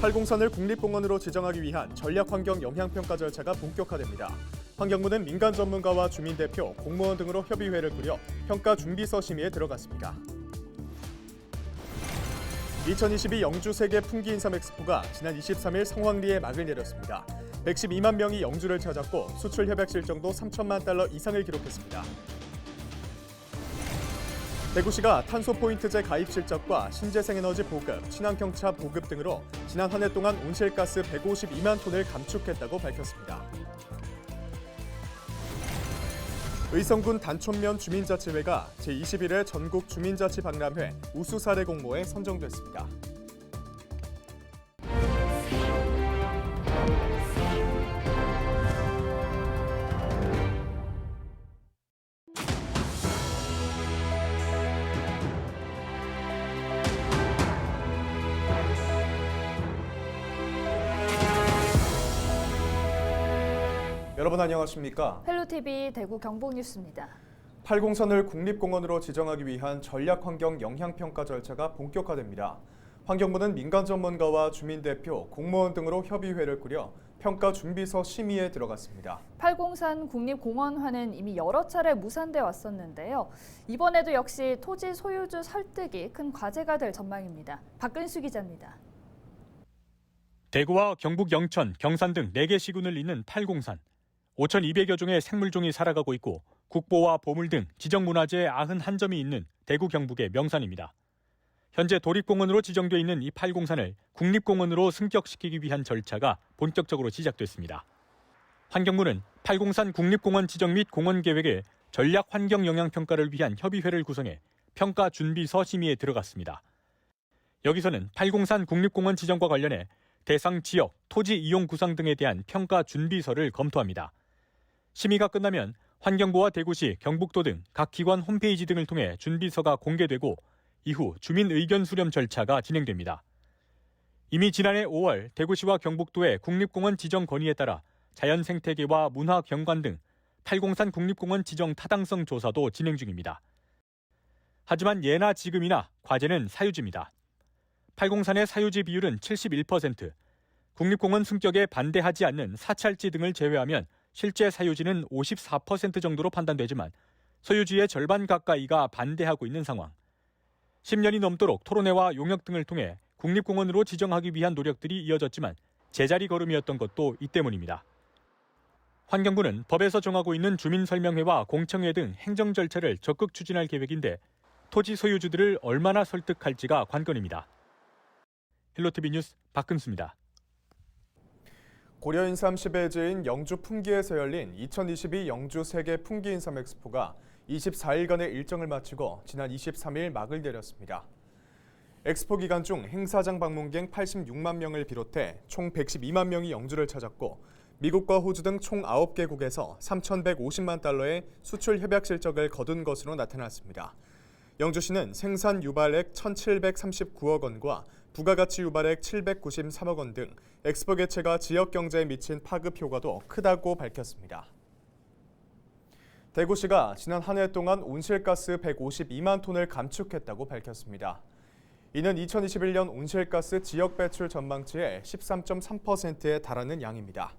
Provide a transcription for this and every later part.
팔공산을 국립공원으로 지정하기 위한 전략환경 영향평가 절차가 본격화됩니다. 환경부는 민간 전문가와 주민대표, 공무원 등으로 협의회를 꾸려 평가 준비서 심의에 들어갔습니다. 2022 영주 세계 풍기 인삼 엑스포가 지난 23일 성황리에 막을 내렸습니다. 112만 명이 영주를 찾았고 수출 협약 실적도 3천만 달러 이상을 기록했습니다. 대구시가 탄소 포인트제 가입 실적과 신재생에너지 보급, 친환경차 보급 등으로 지난 한 해 동안 온실가스 152만 톤을 감축했다고 밝혔습니다. 의성군 단촌면 주민자치회가 제21회 전국 주민자치 박람회 우수 사례 공모에 선정됐습니다. 여러분 안녕하십니까? 헬로TV 대구 경북뉴스입니다. 팔공산을 국립공원으로 지정하기 위한 전략환경 영향평가 절차가 본격화됩니다. 환경부는 민간 전문가와 주민대표, 공무원 등으로 협의회를 꾸려 평가 준비서 심의에 들어갔습니다. 팔공산 국립공원화는 이미 여러 차례 무산돼 왔었는데요. 이번에도 역시 토지 소유주 설득이 큰 과제가 될 전망입니다. 박근수 기자입니다. 대구와 경북 영천, 경산 등 4개 시군을 잇는 팔공산. 5,200여 종의 생물종이 살아가고 있고 국보와 보물 등 지정문화재의 91점이 있는 대구 경북의 명산입니다. 현재 도립공원으로 지정돼 있는 이 팔공산을 국립공원으로 승격시키기 위한 절차가 본격적으로 시작됐습니다. 환경부는 팔공산 국립공원 지정 및 공원 계획의 전략 환경 영향 평가를 위한 협의회를 구성해 평가 준비서 심의에 들어갔습니다. 여기서는 팔공산 국립공원 지정과 관련해 대상 지역, 토지 이용 구상 등에 대한 평가 준비서를 검토합니다. 심의가 끝나면 환경부와 대구시, 경북도 등 각 기관 홈페이지 등을 통해 준비서가 공개되고 이후 주민 의견 수렴 절차가 진행됩니다. 이미 지난해 5월 대구시와 경북도의 국립공원 지정 건의에 따라 자연생태계와 문화경관 등 팔공산 국립공원 지정 타당성 조사도 진행 중입니다. 하지만 예나 지금이나 과제는 사유지입니다. 팔공산의 사유지 비율은 71%, 국립공원 승격에 반대하지 않는 사찰지 등을 제외하면 실제 사유지는 54% 정도로 판단되지만 소유주의 절반 가까이가 반대하고 있는 상황. 10년이 넘도록 토론회와 용역 등을 통해 국립공원으로 지정하기 위한 노력들이 이어졌지만 제자리 걸음이었던 것도 이 때문입니다. 환경부는 법에서 정하고 있는 주민설명회와 공청회 등 행정 절차를 적극 추진할 계획인데 토지 소유주들을 얼마나 설득할지가 관건입니다. 헬로티비 뉴스 박근수입니다. 고려인삼 10회제인 영주 풍기에서 열린 2022 영주 세계 풍기인삼 엑스포가 24일간의 일정을 마치고 지난 23일 막을 내렸습니다. 엑스포 기간 중 행사장 방문객 86만 명을 비롯해 총 112만 명이 영주를 찾았고 미국과 호주 등 총 9개국에서 3,150만 달러의 수출 협약 실적을 거둔 것으로 나타났습니다. 영주시는 생산 유발액 1,739억 원과 부가가치 유발액 793억 원 등 엑스포 개최가 지역 경제에 미친 파급 효과도 크다고 밝혔습니다. 대구시가 지난 한 해 동안 온실가스 152만 톤을 감축했다고 밝혔습니다. 이는 2021년 온실가스 지역 배출 전망치의 13.3%에 달하는 양입니다.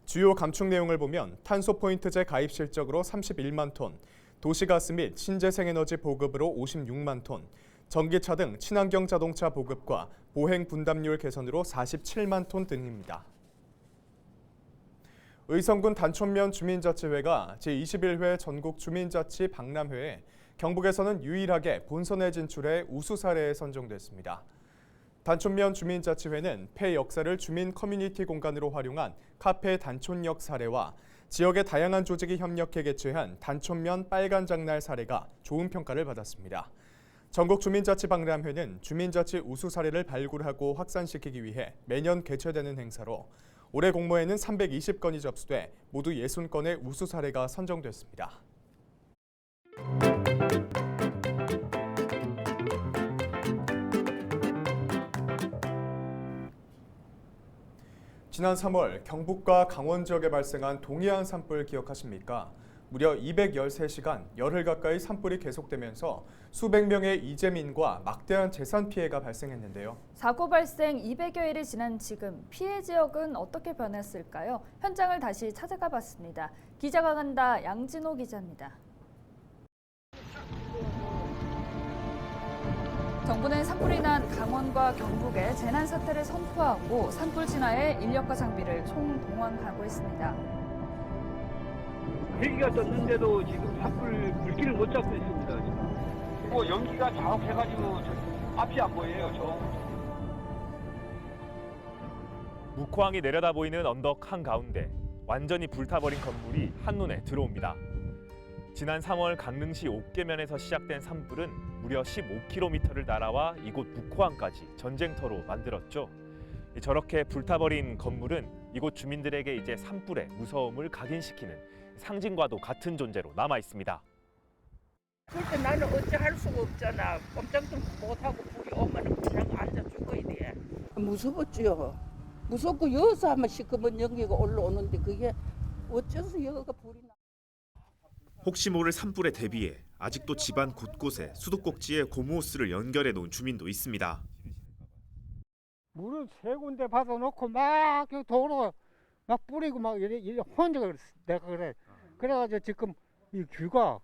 주요 감축 내용을 보면 탄소 포인트제 가입 실적으로 31만 톤, 도시가스 및 신재생에너지 보급으로 56만 톤, 전기차 등 친환경 자동차 보급과 보행 분담률 개선으로 47만 톤 등입니다. 의성군 단촌면 주민자치회가 제21회 전국 주민자치 박람회에 경북에서는 유일하게 본선에 진출해 우수 사례에 선정됐습니다. 단촌면 주민자치회는 폐 역사를 주민 커뮤니티 공간으로 활용한 카페 단촌역 사례와 지역의 다양한 조직이 협력해 개최한 단촌면 빨간 장날 사례가 좋은 평가를 받았습니다. 전국 주민자치 박람회는 주민자치 우수 사례를 발굴하고 확산시키기 위해 매년 개최되는 행사로 올해 공모에는 320건이 접수돼 모두 60건의 우수 사례가 선정됐습니다. 지난 3월 경북과 강원 지역에 발생한 동해안 산불 기억하십니까? 무려 213시간 열흘 가까이 산불이 계속되면서 수백 명의 이재민과 막대한 재산 피해가 발생했는데요. 사고 발생 200여일이 지난 지금 피해 지역은 어떻게 변했을까요? 현장을 다시 찾아가 봤습니다. 기자가 간다 양진호 기자입니다. 정부는 산불이 난 강원과 경북에 재난 사태를 선포하고 산불 진화에 인력과 장비를 총동원하고 있습니다. 헬기가 떴는데도 지금 산불 불길을 못 잡고 있습니다. 지금. 연기가 자욱해가지고 앞이 안 보여요. 묵호항이 내려다 보이는 언덕 한가운데 완전히 불타버린 건물이 한눈에 들어옵니다. 지난 3월 강릉시 옥계면에서 시작된 산불은 무려 15km를 날아와 이곳 묵호항까지 전쟁터로 만들었죠. 저렇게 불타버린 건물은 이곳 주민들에게 이제 산불의 무서움을 각인시키는 상징과도 같은 존재로 남아 있습니다. 그때 나는 어찌 할 수가 없잖아. 꼼짝도 못하고 불이 오면 그냥 앉아 죽어야 돼. 무서웠죠. 무섭고 여기서 하면 시커먼 연기가 올라오는데 그게 어째서 여기가 불이 나. 혹시 모를 산불에 대비해 아직도 집안 곳곳에 수도꼭지에 고무호스를 연결해 놓은 주민도 있습니다. 물을 세 군데 받아놓고 막 도로 막 뿌리고 막 이래 혼자 내가 그래. 그래가지고 지금 이 귀가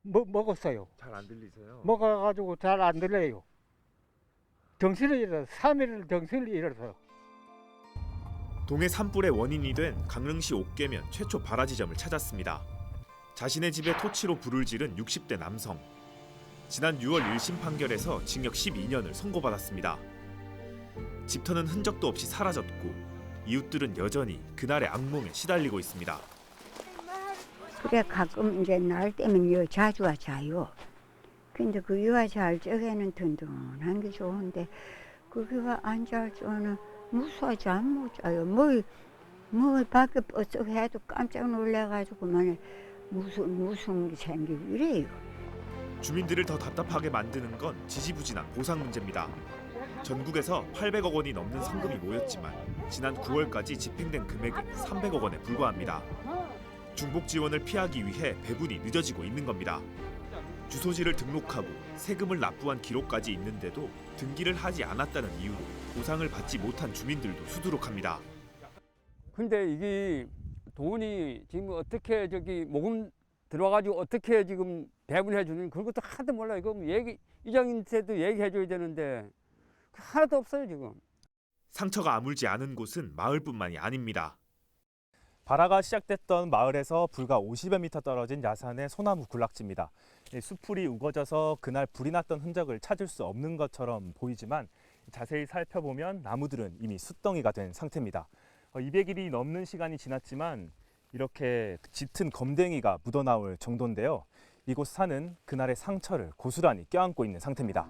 먹었어요. 잘 안 들리세요? 먹어가지고 잘 안 들려요. 정신을 잃어서 3일 정신을 잃어서. 동해 산불의 원인이 된 강릉시 옥계면 최초 발화 지점을 찾았습니다. 자신의 집에 토치로 불을 지른 60대 남성. 지난 6월 1심 판결에서 징역 12년을 선고받았습니다. 집터는 흔적도 없이 사라졌고 이웃들은 여전히 그날의 악몽에 시달리고 있습니다. 그래 가끔 이제 날 때면 여 자주 와 자요. 근데 그 유아 잘 적에는 든든한 게 좋은데 그기가 안 잘 적에는 무서워 잠 못 자요. 뭐 밖에 버쩍 해도 깜짝 놀래가지고만 무슨 게 생기고 이래요. 주민들을 더 답답하게 만드는 건 지지부진한 보상 문제입니다. 전국에서 800억 원이 넘는 성금이 모였지만 지난 9월까지 집행된 금액은 300억 원에 불과합니다. 중복 지원을 피하기 위해 배분이 늦어지고 있는 겁니다. 주소지를 등록하고 세금을 납부한 기록까지 있는데도 등기를 하지 않았다는 이유로 보상을 받지 못한 주민들도 수두룩합니다. 근데 이게 돈이 지금 어떻게 모금 들어와가지고 어떻게 지금 배분해 주는 그런 것도 하나도 몰라요. 이거 이장님한테도 얘기해 줘야 되는데 하나도 없어요 지금. 상처가 아물지 않은 곳은 마을뿐만이 아닙니다. 발화가 시작됐던 마을에서 불과 50여 미터 떨어진 야산의 소나무 군락지입니다. 수풀이 우거져서 그날 불이 났던 흔적을 찾을 수 없는 것처럼 보이지만 자세히 살펴보면 나무들은 이미 숯덩이가 된 상태입니다. 200일이 넘는 시간이 지났지만 이렇게 짙은 검댕이가 묻어나올 정도인데요. 이곳 산은 그날의 상처를 고스란히 껴안고 있는 상태입니다.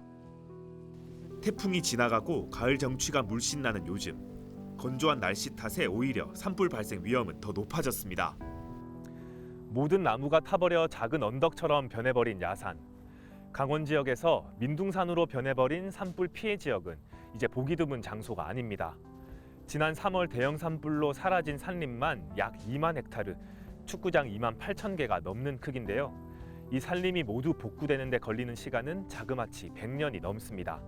태풍이 지나가고 가을 정취가 물씬 나는 요즘 건조한 날씨 탓에 오히려 산불 발생 위험은 더 높아졌습니다. 모든 나무가 타버려 작은 언덕처럼 변해버린 야산. 강원 지역에서 민둥산으로 변해버린 산불 피해 지역은 이제 보기 드문 장소가 아닙니다. 지난 3월 대형 산불로 사라진 산림만 약 2만 헥타르, 축구장 2만 8천 개가 넘는 크기인데요. 이 산림이 모두 복구되는 데 걸리는 시간은 자그마치 100년이 넘습니다.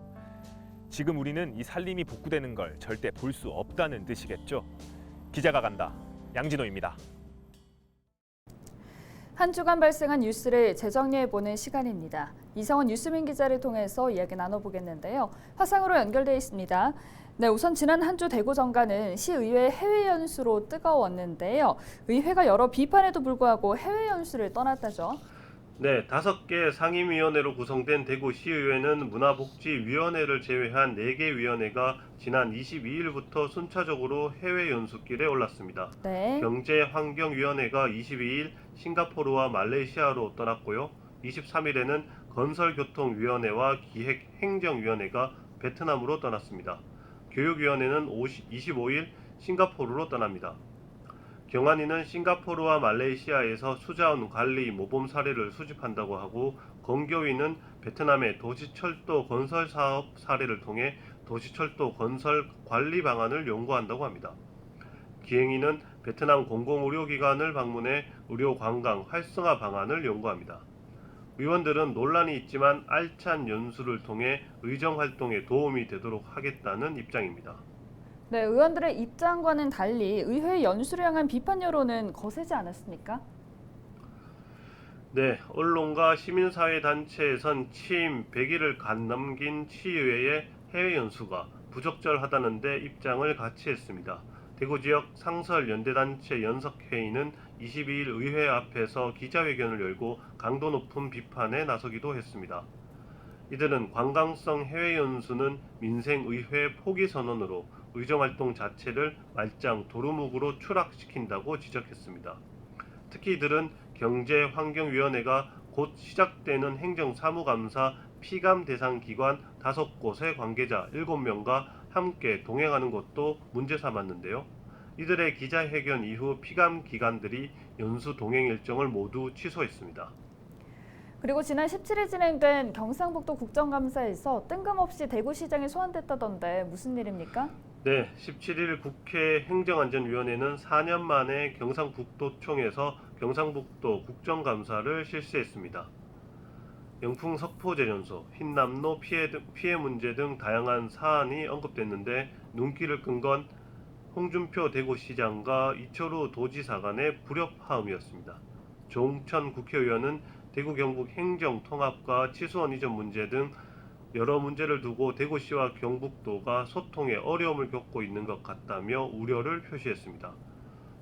지금 우리는 이 산림이 복구되는 걸 절대 볼 수 없다는 뜻이겠죠. 기자가 간다. 양진호입니다. 한 주간 발생한 뉴스를 재정리해보는 시간입니다. 이성원 뉴스민 기자를 통해서 이야기 나눠보겠는데요. 화상으로 연결돼 있습니다. 네, 우선 지난 한 주 대구 정가는 시의회 해외 연수로 뜨거웠는데요. 의회가 여러 비판에도 불구하고 해외 연수를 떠났다죠. 네, 5개 상임위원회로 구성된 대구시의회는 문화복지위원회를 제외한 4개 위원회가 지난 22일부터 순차적으로 해외 연수길에 올랐습니다. 네. 경제환경위원회가 22일 싱가포르와 말레이시아로 떠났고요. 23일에는 건설교통위원회와 기획행정위원회가 베트남으로 떠났습니다. 교육위원회는 25일 싱가포르로 떠납니다. 경안위는 싱가포르와 말레이시아에서 수자원 관리 모범 사례를 수집한다고 하고 건교위는 베트남의 도시철도 건설 사업 사례를 통해 도시철도 건설 관리 방안을 연구한다고 합니다. 기행위는 베트남 공공의료기관을 방문해 의료 관광 활성화 방안을 연구합니다. 의원들은 논란이 있지만 알찬 연수를 통해 의정 활동에 도움이 되도록 하겠다는 입장입니다. 네, 의원들의 입장과는 달리 의회 연수를 향한 비판 여론은 거세지 않았습니까? 네, 언론과 시민사회 단체에선 취임 100일을 간 넘긴 시의회의 해외 연수가 부적절하다는 데 입장을 같이 했습니다. 대구 지역 상설 연대단체 연석회의는 22일 의회 앞에서 기자회견을 열고 강도 높은 비판에 나서기도 했습니다. 이들은 관광성 해외 연수는 민생의회 포기 선언으로 의정활동 자체를 말짱 도루묵으로 추락시킨다고 지적했습니다. 특히 이들은 경제환경위원회가 곧 시작되는 행정사무감사 피감 대상 기관 5곳의 관계자 7명과 함께 동행하는 것도 문제 삼았는데요. 이들의 기자회견 이후 피감 기관들이 연수 동행 일정을 모두 취소했습니다. 그리고 지난 17일 진행된 경상북도 국정감사에서 뜬금없이 대구시장이 소환됐다던데 무슨 일입니까? 네, 17일 국회 행정안전위원회는 4년 만에 경상북도청에서 경상북도 국정감사를 실시했습니다. 영풍 석포재련소, 흰남노 피해 문제 등 다양한 사안이 언급됐는데 눈길을 끈 건 홍준표 대구시장과 이철우 도지사 간의 불협화음이었습니다. 조홍천 국회의원은 대구 경북 행정통합과 치수원 이전 문제 등 여러 문제를 두고 대구시와 경북도가 소통에 어려움을 겪고 있는 것 같다며 우려를 표시했습니다.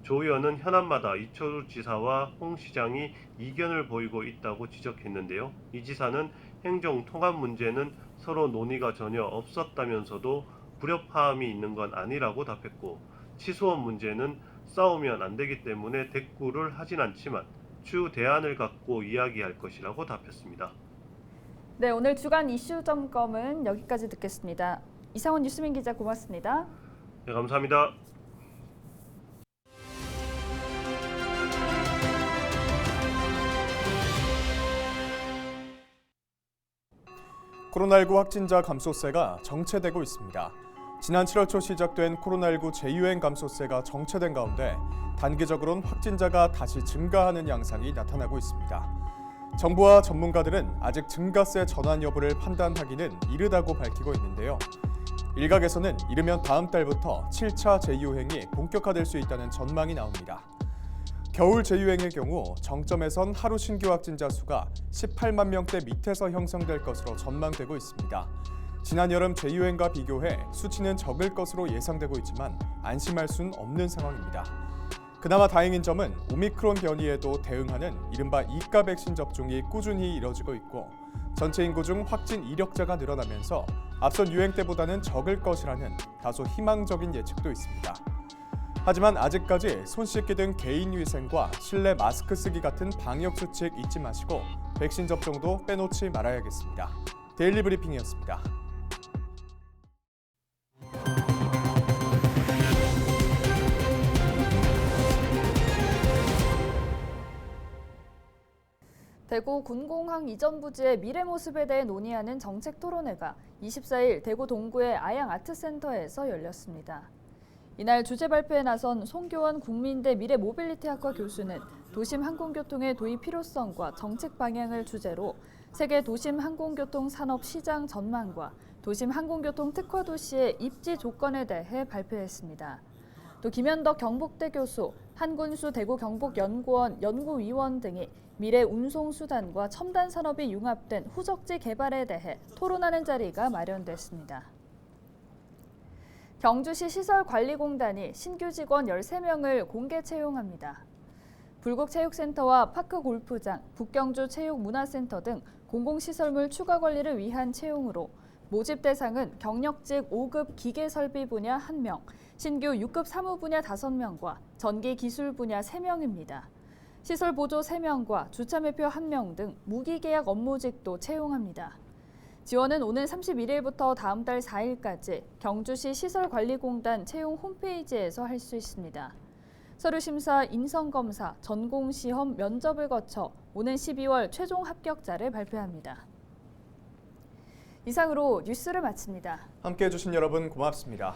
조 의원은 현안마다 이철우 지사와 홍 시장이 이견을 보이고 있다고 지적했는데요. 이 지사는 행정통합 문제는 서로 논의가 전혀 없었다면서도 불협화음이 있는 건 아니라고 답했고, 치수원 문제는 싸우면 안 되기 때문에 대꾸를 하진 않지만 추후 대안을 갖고 이야기할 것이라고 답했습니다. 네, 오늘 주간 이슈 점검은 여기까지 듣겠습니다. 이상원 뉴스민 기자 고맙습니다. 네, 감사합니다. 코로나19 확진자 감소세가 정체되고 있습니다. 지난 7월 초 시작된 코로나19 재유행 감소세가 정체된 가운데 단기적으로는 확진자가 다시 증가하는 양상이 나타나고 있습니다. 정부와 전문가들은 아직 증가세 전환 여부를 판단하기는 이르다고 밝히고 있는데요. 일각에서는 이르면 다음 달부터 7차 재유행이 본격화될 수 있다는 전망이 나옵니다. 겨울 재유행의 경우 정점에선 하루 신규 확진자 수가 18만 명대 밑에서 형성될 것으로 전망되고 있습니다. 지난 여름 재유행과 비교해 수치는 적을 것으로 예상되고 있지만 안심할 수는 없는 상황입니다. 그나마 다행인 점은 오미크론 변이에도 대응하는 이른바 2가 백신 접종이 꾸준히 이뤄지고 있고 전체 인구 중 확진 이력자가 늘어나면서 앞선 유행 때보다는 적을 것이라는 다소 희망적인 예측도 있습니다. 하지만 아직까지 손 씻기 등 개인 위생과 실내 마스크 쓰기 같은 방역 수칙 잊지 마시고 백신 접종도 빼놓지 말아야겠습니다. 데일리 브리핑이었습니다. 대구 군공항 이전 부지의 미래 모습에 대해 논의하는 정책 토론회가 24일 대구 동구의 아양 아트센터에서 열렸습니다. 이날 주제 발표에 나선 송교원 국민대 미래모빌리티학과 교수는 도심 항공교통의 도입 필요성과 정책 방향을 주제로 세계 도심 항공교통 산업 시장 전망과 도심 항공교통 특화 도시의 입지 조건에 대해 발표했습니다. 또 김현덕 경북대 교수, 한군수 대구 경북연구원 연구위원 등이 미래 운송수단과 첨단 산업이 융합된 후적지 개발에 대해 토론하는 자리가 마련됐습니다. 경주시 시설관리공단이 신규 직원 13명을 공개 채용합니다. 불국체육센터와 파크골프장, 북경주 체육문화센터 등 공공시설물 추가 관리를 위한 채용으로 모집 대상은 경력직 5급 기계설비 분야 1명, 신규 6급 사무 분야 5명과 전기기술 분야 3명입니다. 시설보조 3명과 주차매표 1명 등 무기계약 업무직도 채용합니다. 지원은 오는 31일부터 다음 달 4일까지 경주시 시설관리공단 채용 홈페이지에서 할 수 있습니다. 서류심사, 인성검사, 전공시험, 면접을 거쳐 오는 12월 최종 합격자를 발표합니다. 이상으로 뉴스를 마칩니다. 함께해 주신 여러분 고맙습니다.